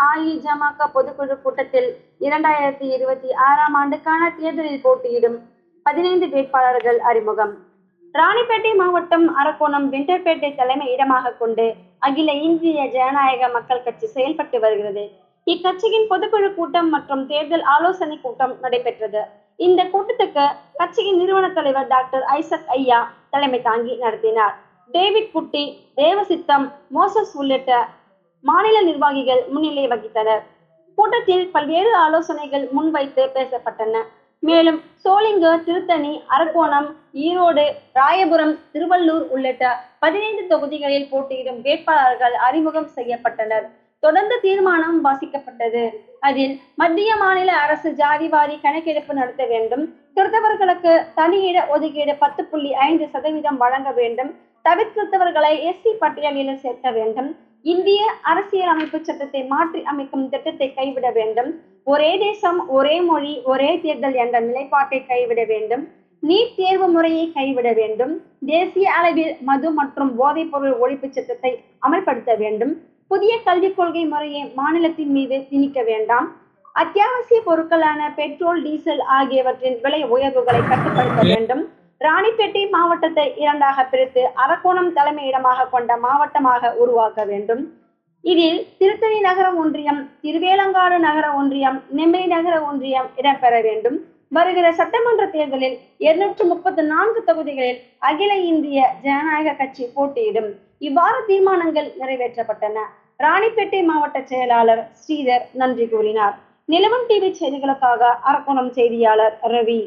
அஇஅமக பொதுக்குழு கூட்டத்தில் 2026ஆம் ஆண்டுக்கான தேர்தலில் போட்டியிடும் 15 வேட்பாளர்கள் அறிமுகம். ராணிப்பேட்டை மாவட்டம் அரக்கோணம் வெண்டர்பேட்டை தலைமை இடமாக கொண்டு அகில இந்திய ஜனநாயக மக்கள் கட்சி செயல்பட்டு வருகிறது. இக்கட்சியின் பொதுக்குழு கூட்டம் மற்றும் தேர்தல் ஆலோசனை கூட்டம் நடைபெற்றது. இந்த கூட்டத்துக்கு கட்சியின் நிறுவன தலைவர் டாக்டர் ஐசக் ஐயா தலைமை தாங்கி நடத்தினார். டேவிட் குட்டி, தேவசித்தம், மோசஸ் உள்ளிட்ட மாநில நிர்வாகிகள் முன்னிலை வகித்தனர். கூட்டத்தில் பல்வேறு ஆலோசனைகள் முன்வைத்து பேசப்பட்டன. மேலும் சோளிங்கு, திருத்தணி, அரக்கோணம், ஈரோடு, ராயபுரம், திருவள்ளூர் உள்ளிட்ட 15 தொகுதிகளில் போட்டியிடும் வேட்பாளர்கள் அறிமுகம் செய்யப்பட்டனர். தொடர்ந்து தீர்மானம் வாசிக்கப்பட்டது. அதில் மத்திய மாநில அரசு ஜாதிவாரி கணக்கெடுப்பு நடத்த வேண்டும், கிறிஸ்தவர்களுக்கு தனி இட ஒதுக்கீடு 10.5% வழங்க வேண்டும், தவிர்த்தவர்களை SC பட்டியலில் சேர்க்க வேண்டும், இந்திய அரசியலமைப்பு சட்டத்தை மாற்றி அமைக்கும் திட்டத்தை கைவிட வேண்டும், ஒரே தேசம் ஒரே மொழி ஒரே தேர்தல் என்ற நிலைப்பாட்டை கைவிட வேண்டும், நீட் தேர்வு முறையை கைவிட வேண்டும், தேசிய அளவில் மது மற்றும் போதைப் பொருள் ஒழிப்பு சட்டத்தை அமல்படுத்த வேண்டும், புதிய கல்விக் கொள்கை முறையை மாநிலத்தின் மீது திணிக்க வேண்டாம், அத்தியாவசிய பொருட்களான பெட்ரோல், டீசல் ஆகியவற்றின் விலை உயர்வுகளை கட்டுப்படுத்த வேண்டும், ராணிப்பேட்டை மாவட்டத்தை 2ஆக பிரித்து அரக்கோணம் தலைமையிடமாக கொண்ட மாவட்டமாக உருவாக்க வேண்டும். இதில் திருத்தணி நகர ஒன்றியம், திருவேலங்காடு நகர ஒன்றியம், நெம்மேலி நகர ஒன்றியம் இடம்பெற வேண்டும். வருகிற சட்டமன்ற தேர்தலில் 234 தொகுதிகளில் அகில இந்திய ஜனநாயக கட்சி போட்டியிடும். இவ்வாறு தீர்மானங்கள் நிறைவேற்றப்பட்டன. ராணிப்பேட்டை மாவட்ட செயலாளர் ஸ்ரீதர் நன்றி கூறினார். நிலவன் டிவி செய்திகளுக்காக அரக்கோணம் செய்தியாளர் ரவி.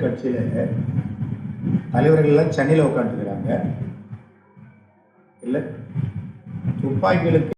கட்சியில தலைவர்கள் எல்லாம் சென்னையில் உட்காந்துக்கிறாங்க. இல்ல துப்பாக்கிகளுக்கு